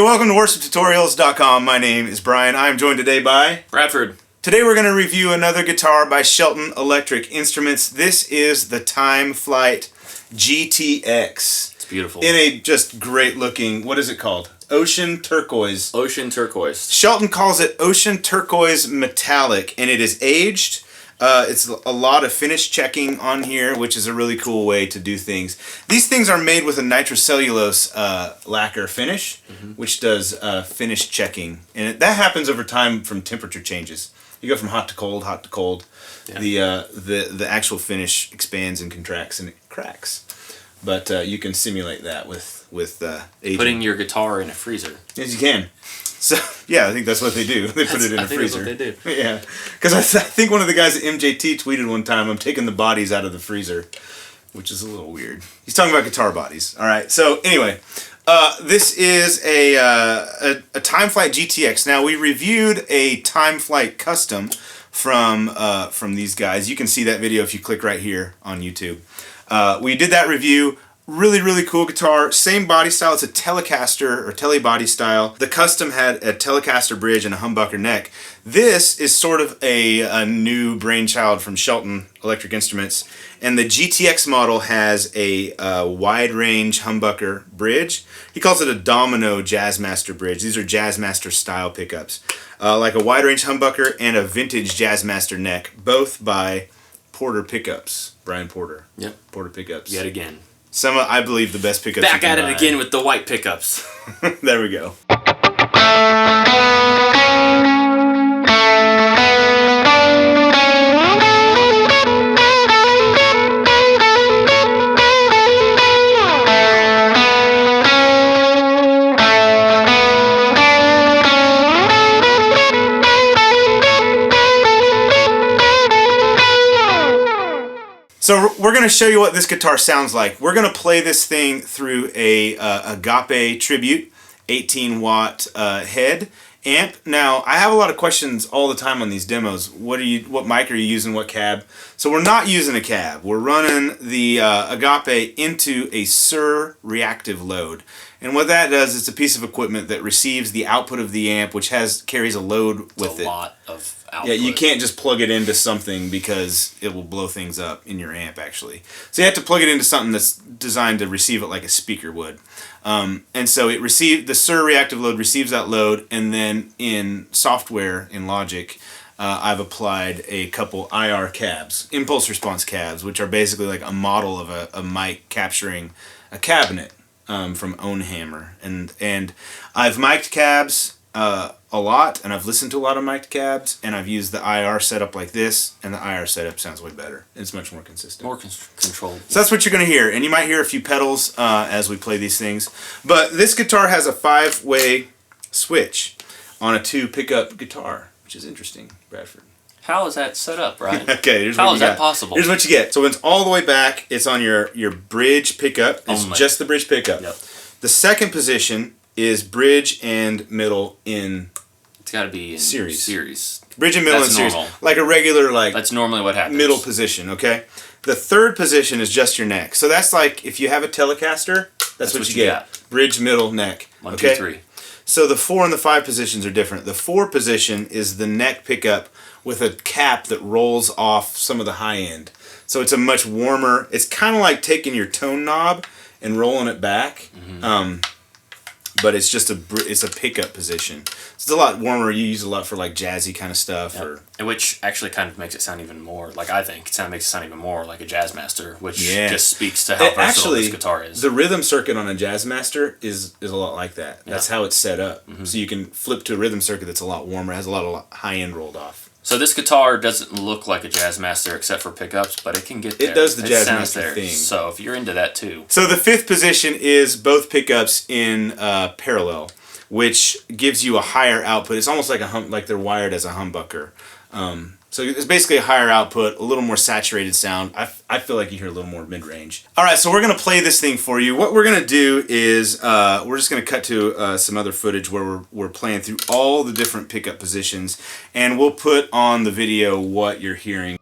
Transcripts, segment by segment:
welcome to worshiptutorials.com. My name is Brian. I'm joined today by Bradford. Today we're going to review another guitar by Shelton Electric Instruments. This is the TimeFlite GTX. It's beautiful. In a just great looking, what is it called? Ocean Turquoise. Ocean Turquoise. Shelton calls it Ocean Turquoise Metallic, and it is aged. It's a lot of finish checking on here, which is a really cool way to do things. These things are made with a nitrocellulose lacquer finish, which does finish checking. And that happens over time from temperature changes. You go from hot to cold, hot to cold. Yeah. The actual finish expands and contracts and it cracks. But you can simulate that with aging. Putting your guitar in a freezer. Yes, you can. So, yeah, I think that's what they do. They put it in a freezer. I think that's what they do. Yeah. Because I think one of the guys at MJT tweeted one time, I'm taking the bodies out of the freezer, which is a little weird. He's talking about guitar bodies. All right. So, anyway, this is a TimeFlite GTX. Now, we reviewed a TimeFlite Custom from these guys. You can see that video if you click right here on YouTube. We did that review. Really, really cool guitar. Same body style. It's a Telecaster or Tele body style. The Custom had a Telecaster bridge and a humbucker neck. This is sort of a new brainchild from Shelton Electric Instruments. And the GTX model has a Wide Range Humbucker bridge. He calls it a Domino Jazzmaster bridge. These are Jazzmaster style pickups. Like a Wide Range Humbucker and a Vintage Jazzmaster neck. Both by Porter Pickups. Brian Porter. Yep. Porter Pickups. Yet again. Some, I believe, the best pickups. Back at it again with the white pickups. There we go. So we're going to show you what this guitar sounds like. We're going to play this thing through a Agape Tribute 18-watt head amp. Now, I have a lot of questions all the time on these demos. What mic are you using? What cab? So we're not using a cab. We're running the Agape into a SUR reactive load. And what that does is it's a piece of equipment that receives the output of the amp, which carries a load with it. A lot of output. Yeah, you can't just plug it into something because it will blow things up in your amp, actually. So you have to plug it into something that's designed to receive it like a speaker would. And so the SUR reactive load receives that load, and then in software, in Logic, I've applied a couple IR cabs, impulse response cabs, which are basically like a model of a mic capturing a cabinet. From Ownhammer, and I've mic'd cabs a lot, and I've listened to a lot of mic'd cabs, and I've used the IR setup like this, and the IR setup sounds way better. It's much more consistent. More controlled. So that's what you're going to hear, and you might hear a few pedals as we play these things. But this guitar has a 5-way switch on a 2-pickup guitar, which is interesting, Bradford. How is that set up, Brian? Okay, how is that possible? Here's what you get. So when it's all the way back, it's on your bridge pickup. It's just the bridge pickup. Yep. The second position is bridge and middle in It's got to be in series. Bridge and middle in series. Like a regular That's normally what happens. Middle position, okay? The third position is just your neck. So that's like if you have a Telecaster, that's what you get. Bridge, middle, neck. 1, okay? 2, 3. So the 4 and the 5 positions are different. The 4 position is the neck pickup with a cap that rolls off some of the high end. So it's a much warmer, it's kind of like taking your tone knob and rolling it back, but it's just it's a pickup position. It's a lot warmer. You use it a lot for like jazzy kind of stuff. Yep. And which actually kind of makes it sound even more, like I think, makes it sound even more like a Jazzmaster, which just speaks to how versatile this guitar is. The rhythm circuit on a Jazzmaster is a lot like that. Yeah. That's how it's set up. So you can flip to a rhythm circuit that's a lot warmer, has a lot of high end rolled off. So this guitar doesn't look like a Jazzmaster except for pickups, but it can get there. It does the Jazzmaster thing. So if you're into that too. So the 5th position is both pickups in parallel, which gives you a higher output. It's almost like they're wired as a humbucker. So it's basically a higher output, a little more saturated sound. I feel like you hear a little more mid-range. All right, so we're going to play this thing for you. What we're going to do is we're just going to cut to some other footage where we're playing through all the different pickup positions, and we'll put on the video what you're hearing.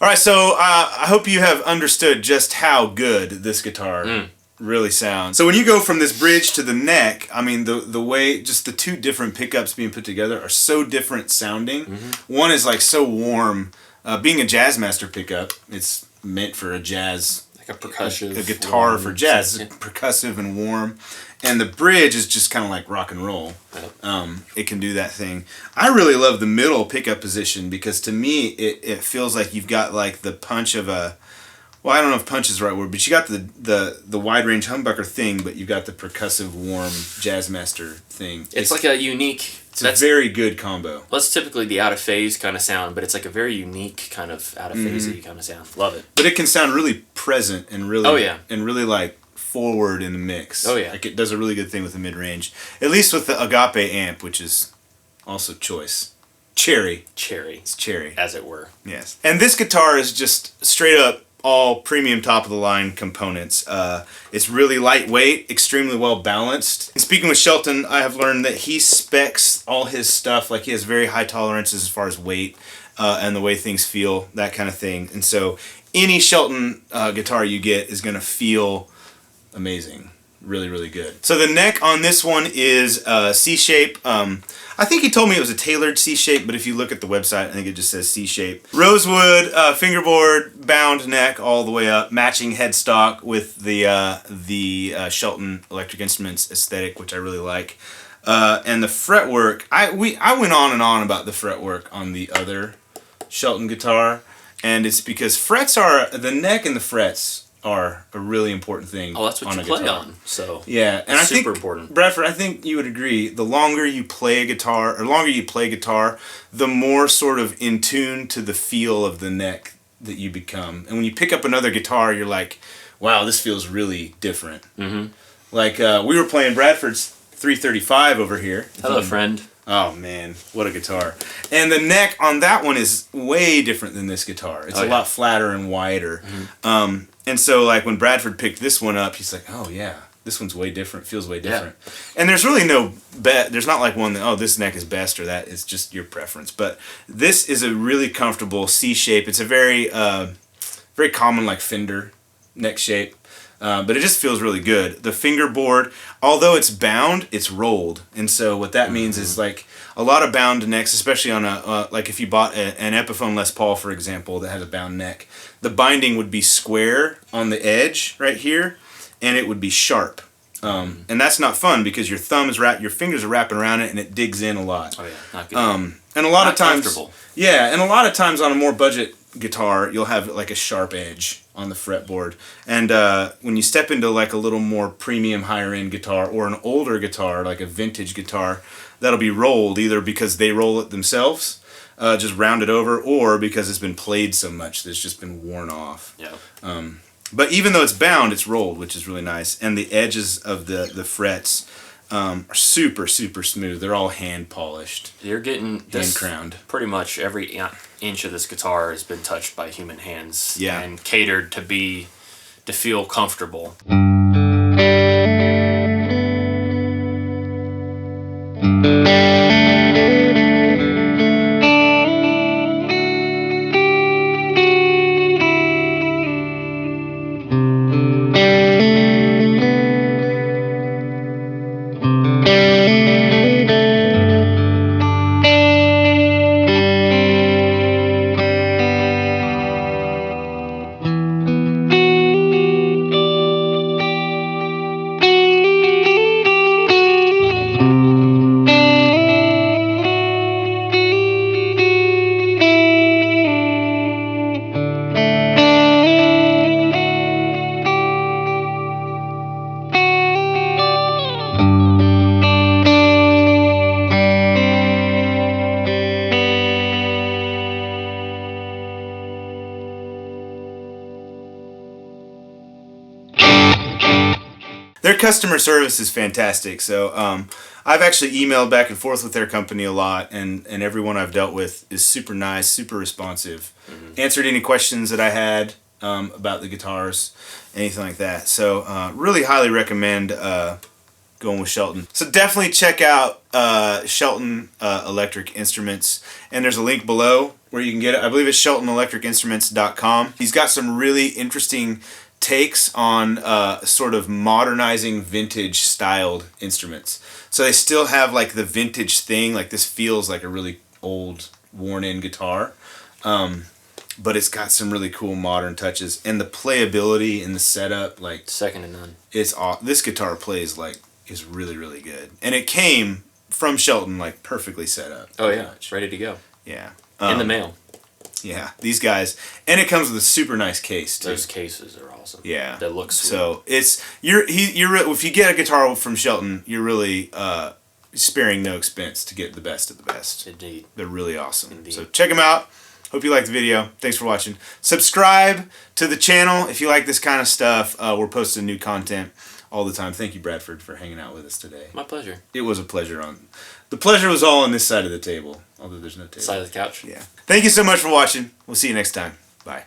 All right, so I hope you have understood just how good this guitar really sounds. So when you go from this bridge to the neck, I mean, the way just the two different pickups being put together are so different sounding. One is like so warm. Being a Jazzmaster pickup, it's meant for a jazz, like a percussive, a guitar for jazz. It's percussive and warm. And the bridge is just kind of like rock and roll. It can do that thing. I really love the middle pickup position because to me it feels like you've got like the punch of a, well, I don't know if punch is the right word, but you got the wide range humbucker thing, but you've got the percussive warm Jazzmaster thing. It's like a unique. It's a very good combo. Well, it's typically the out of phase kind of sound, but it's like a very unique kind of out of phasey kind of sound. Love it. But it can sound really present and really and really like forward in the mix. Oh yeah. Like it does a really good thing with the mid range. At least with the Agape amp, which is also choice. Cherry. It's cherry. As it were. Yes. And this guitar is just straight up all premium top of the line components. It's really lightweight, extremely well balanced. And speaking with Shelton, I have learned that he specs all his stuff, like he has very high tolerances as far as weight and the way things feel, that kind of thing. And so any Shelton guitar you get is going to feel amazing. Really, really good. So the neck on this one is C-shape. I think he told me it was a tailored C-shape, but if you look at the website, I think it just says C-shape. Rosewood, fingerboard, bound neck all the way up, matching headstock with the Shelton Electric Instruments aesthetic, which I really like. And the fretwork, I went on and on about the fretwork on the other Shelton guitar, and it's because the neck and the frets are a really important thing. Oh, that's what you play on. So yeah, and I think super important. Bradford, I think you would agree. The longer you play a guitar, the more sort of in tune to the feel of the neck that you become. And when you pick up another guitar, you're like, wow, this feels really different. Like we were playing Bradford's 335 over here. Hello, friend. Oh man, what a guitar. And the neck on that one is way different than this guitar. It's a lot flatter and wider. And so like when Bradford picked this one up, he's like, oh yeah, this one's way different, feels way different. And there's really no there's not like one that, oh, this neck is best or that. It's just your preference. But this is a really comfortable C shape. It's a very very common like Fender neck shape. But it just feels really good. The fingerboard, although it's bound, it's rolled. And so what that means is like a lot of bound necks, especially on a, like if you bought an Epiphone Les Paul, for example, that has a bound neck, the binding would be square on the edge right here, and it would be sharp. And that's not fun because your fingers are wrapping around it and it digs in a lot. Oh yeah, not good. And a lot of times, and a lot of times on a more budget guitar, you'll have like a sharp edge on the fretboard. And when you step into like a little more premium higher end guitar or an older guitar, like a vintage guitar, that'll be rolled either because they roll it themselves, just round it over, or because it's been played so much that it's just been worn off. Yeah. But even though it's bound, it's rolled, which is really nice. And the edges of the frets are super, super smooth. They're all hand polished. You're getting hand crowned. Pretty much every inch of this guitar has been touched by human hands and catered to feel comfortable. Their customer service is fantastic. So I've actually emailed back and forth with their company a lot, and everyone I've dealt with is super nice, super responsive. Answered any questions that I had about the guitars, anything like that. So really highly recommend going with Shelton. So definitely check out Shelton Electric Instruments, and there's a link below where you can get it. I believe it's SheltonElectricInstruments.com. He's got some really interesting takes on sort of modernizing vintage styled instruments. So they still have like the vintage thing, like this feels like a really old worn in guitar, but it's got some really cool modern touches, and the playability and the setup, like second to none. This guitar plays like is really, really good, and it came from Shelton like perfectly set up. Oh yeah, it's ready to go. Yeah, in the mail. Yeah, these guys, and it comes with a super nice case too. Those cases are awesome. Yeah, that looks sweet. So it's if you get a guitar from Shelton, you're really sparing no expense to get the best of the best. Indeed, they're really awesome. Indeed. So check them out. Hope you liked the video. Thanks for watching. Subscribe to the channel if you like this kind of stuff. We're posting new content all the time. Thank you, Bradford, for hanging out with us today. My pleasure. It was a pleasure. The pleasure was all on this side of the table, although there's no table. Side of the couch. Yeah. Thank you so much for watching. We'll see you next time. Bye.